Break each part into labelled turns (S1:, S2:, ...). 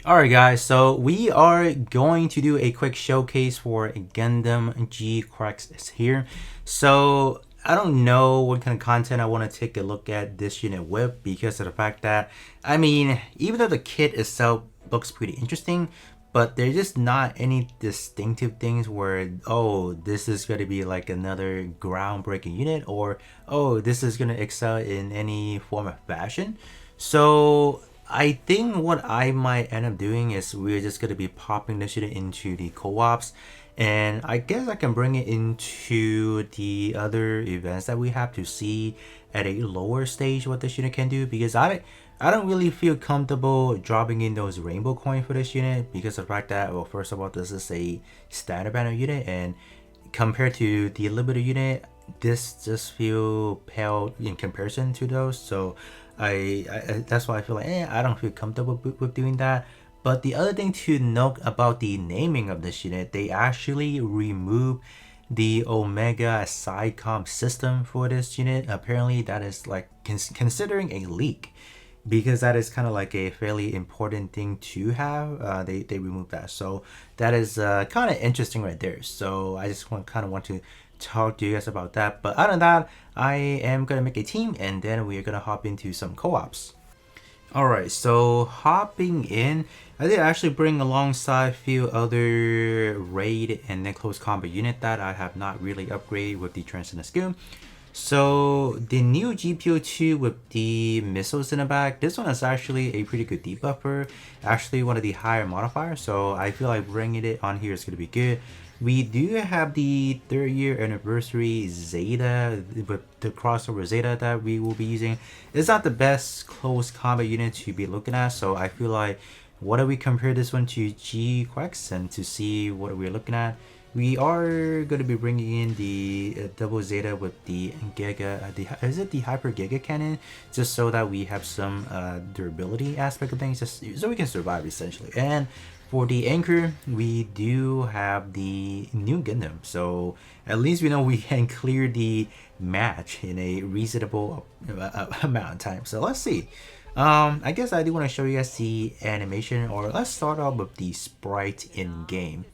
S1: Alright guys, so we are going to do a quick showcase for Gundam GQuuuuuuX is here. So I don't know what kind of content I want to take a look at this unit with because of the fact that, I mean, even though the kit itself looks pretty interesting, but there's just not any distinctive things where, oh, this is going to be like another groundbreaking unit, or oh, this is going to excel in any form of fashion. So I think what I might end up doing is we're just going to be popping this unit into the co-ops, and I guess I can bring it into the other events that we have to see at a lower stage what this unit can do, because I don't really feel comfortable dropping in those rainbow coins for this unit because of the fact that, well, first of all, this is a standard banner unit, and compared to the limited unit, this just feel pale in comparison to those. So I that's why I feel like I don't feel comfortable with doing that. But the other thing to note about the naming of this unit, they actually removed the Omega Psycommu system for this unit. Apparently that is like considering a leak, because that is kind of like a fairly important thing to have. They removed that, so that is kind of interesting right there. So I just kind of want to talk to you guys about that. But other than that, I am gonna make a team and then we're gonna hop into some co-ops. Alright, so hopping in, I did actually bring alongside a few other raid and then close combat unit that I have not really upgraded with the Transcendent skill. So the new GPO2 with the missiles in the back, this one is actually a pretty good debuffer, actually one of the higher modifiers, so I feel like bringing it on here is going to be good. We do have the 3rd year anniversary Zeta, with the crossover Zeta that we will be using. It's not the best close combat unit to be looking at, so I feel like what do we compare this one to GQuuuuuuX and to see what we're looking at. We are going to be bringing in the double Zeta with the Giga, is it the Hyper Giga Cannon, just so that we have some durability aspect of things, just so we can survive essentially. And for the anchor, we do have the new Gundam, so at least we know we can clear the match in a reasonable amount of time. So let's see. I guess I do want to show you guys the animation, or let's start off with the sprite in game.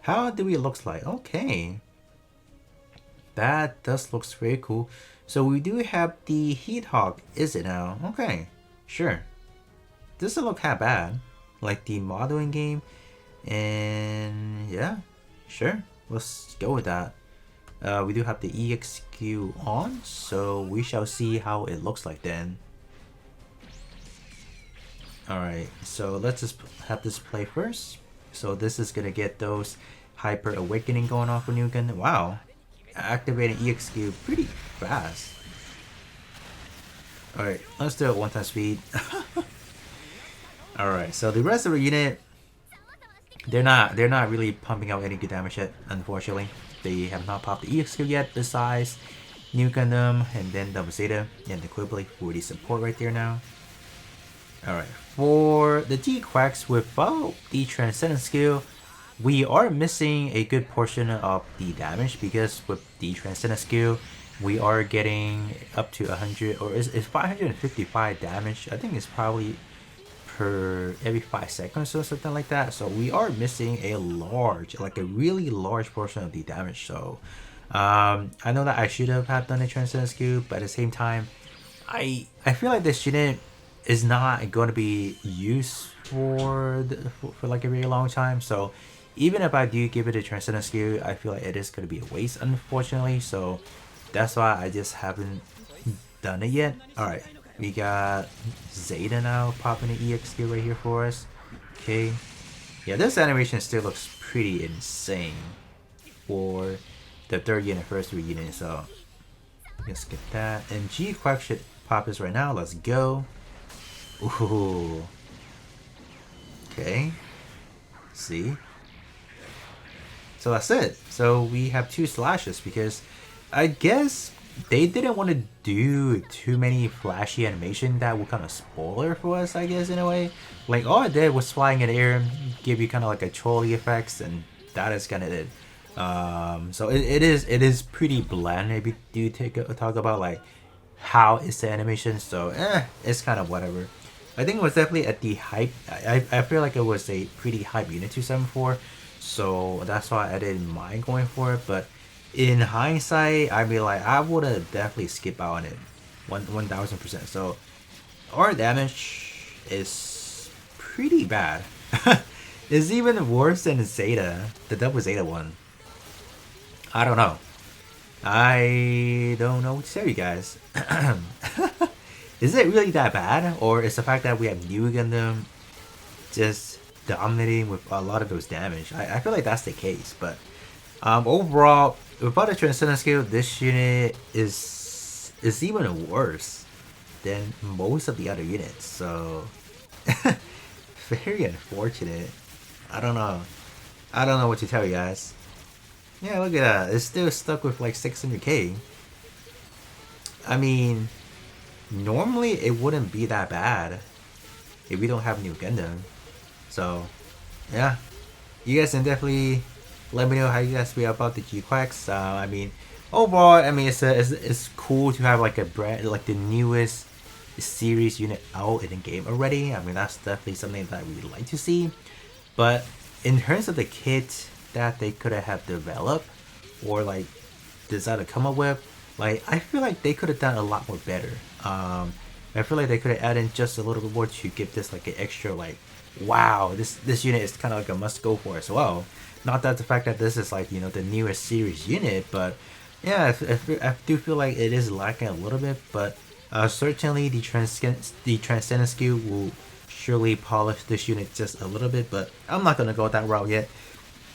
S1: How do it looks like? Okay, that does looks very cool. So we do have the Heat Hawk, is it now? Okay, sure. Doesn't look that bad, like the model in game, and yeah, sure. Let's go with that. We do have the EXQ on, so we shall see how it looks like then. Alright, so let's just have this play first. So this is gonna get those Hyper Awakening going off for New Gundam. Wow, activating EXQ pretty fast. Alright, let's do it 1 time speed. Alright, so the rest of the unit, they're not really pumping out any good damage yet, unfortunately. They have not popped the EXQ yet, besides New Gundam and then Double Zeta and the Quibbly for the support right there now. Alright, for the GQuuuuuuX without the Transcendent skill, we are missing a good portion of the damage, because with the Transcendent skill, we are getting up to 100, or is 555 damage. I think it's probably per every 5 seconds or something like that. So we are missing a large, like a really large portion of the damage. So I know that I should have done a Transcendent skill, but at the same time, I feel like this unit is not going to be used for like a very long time. So even if I do give it a Transcendent skill, I feel like it is going to be a waste, unfortunately. So that's why I just haven't done it yet. Alright, we got Zeta now popping the EXQ right here for us. Okay, yeah, this animation still looks pretty insane for the 3rd anniversary unit. So let's get that. And GQuuuuuuX should pop this right now. Let's go. Ooh. Okay. See? So that's it. So we have 2 slashes, because I guess they didn't want to do too many flashy animation that would kind of spoiler for us, I guess, in a way. Like, all it did was flying in the air, give you kind of like a trolley effects, and that is kind of it. So it is pretty bland if you do talk about like how is the animation. So it's kind of whatever. I think it was definitely at the hype. I feel like it was a pretty hype unit 274, so that's why I didn't mind going for it. But in hindsight, I mean, like I would have definitely skipped out on it, 1000%. So our damage is pretty bad. It's even worse than Zeta, the double Zeta one. I don't know. I don't know what to tell you guys. Is it really that bad, or is the fact that we have new Gundam just dominating with a lot of those damage? I feel like that's the case, but overall, without the Transcendent skill, this unit is even worse than most of the other units. So very unfortunate. I don't know. I don't know what to tell you guys. Yeah, look at that. It's still stuck with like 600k. I mean, normally it wouldn't be that bad if we don't have new Gundam. So, yeah. You guys can definitely let me know how you guys feel about the GQuuuuuuX. I mean, overall, I mean, it's cool to have like a brand, like the newest series unit out in the game already. I mean, that's definitely something that we'd like to see. But in terms of the kit that they could have developed or like decided to come up with, like I feel like they could have done a lot more better. I feel like they could have added in just a little bit more to give this like an extra like, wow, this unit is kind of like a must go for as well. Not that the fact that this is like, you know, the newest series unit, but yeah, I do feel like it is lacking a little bit. But certainly the transcendent skill will surely polish this unit just a little bit, but I'm not gonna go that route yet.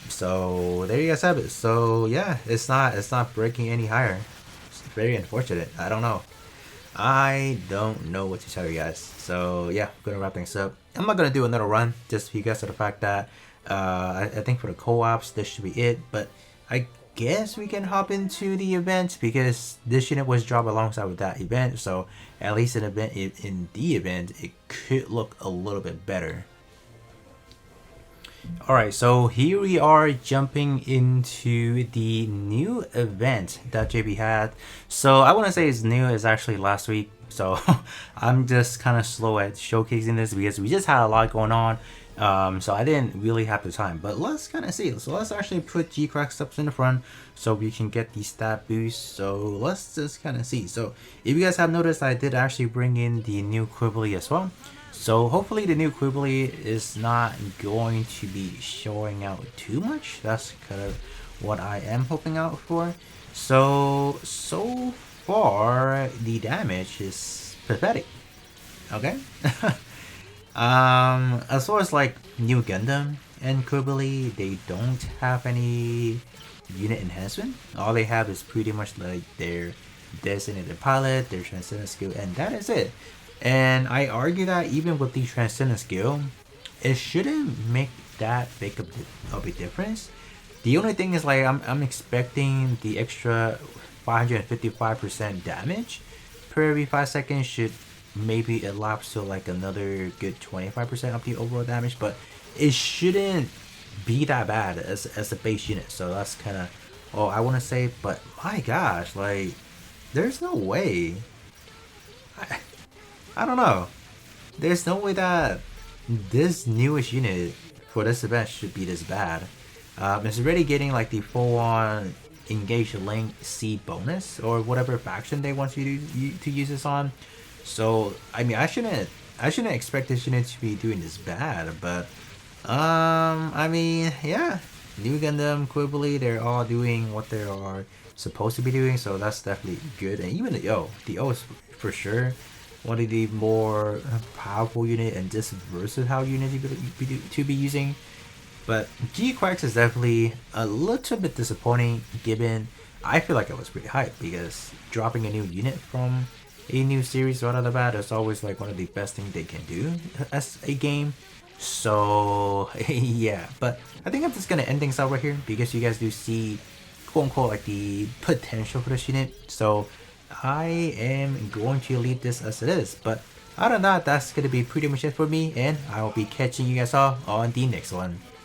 S1: So there you guys have it. So yeah, it's not breaking any higher. It's very unfortunate. I don't know. I don't know what to tell you guys. So yeah, I'm gonna wrap things up. I'm not gonna do another run just because of the fact that I think for the co-ops this should be it. But I guess we can hop into the event because this unit was dropped alongside with that event. So at least in the event, it could look a little bit better. Alright, so here we are jumping into the new event that JB had. So I wouldn't say it's new, it's actually last week. So I'm just kind of slow at showcasing this because we just had a lot going on. So I didn't really have the time, but let's kind of see. So let's actually put GQuuuuuuX steps in the front so we can get the stat boost. So let's just kind of see. So if you guys have noticed, I did actually bring in the new Quibbly as well. So hopefully the new Quibbly is not going to be showing out too much. That's kind of what I am hoping out for. So far the damage is pathetic. Okay. As far as like new Gundam and Quibbly, they don't have any unit enhancement. All they have is pretty much like their designated pilot, their transcendent skill, and that is it. And I argue that even with the transcendent skill, it shouldn't make that big of a difference. The only thing is like I'm expecting the extra 555% damage per every 5 seconds should maybe elapse to like another good 25% of the overall damage, but it shouldn't be that bad as a base unit. So that's kind of all I want to say. But my gosh, like there's no way. I don't know. There's no way that this newest unit for this event should be this bad. It's already getting like the full-on engage link C bonus or whatever faction they want you to use this on. So I mean, I shouldn't expect this unit to be doing this bad, but I mean, yeah, new Gundam, Quibbly, they're all doing what they are supposed to be doing, so that's definitely good. And even the O is for sure one of the more powerful unit and just versatile unit to be using. But GQuuuuuuX is definitely a little bit disappointing given I feel like I was pretty hyped because dropping a new unit from a new series right out of the bat is always like one of the best things they can do as a game. So yeah, but I think I'm just gonna end things out right here because you guys do see quote unquote like the potential for this unit. So I am going to leave this as it is, but other than that, that's gonna be pretty much it for me, and I will be catching you guys all on the next one.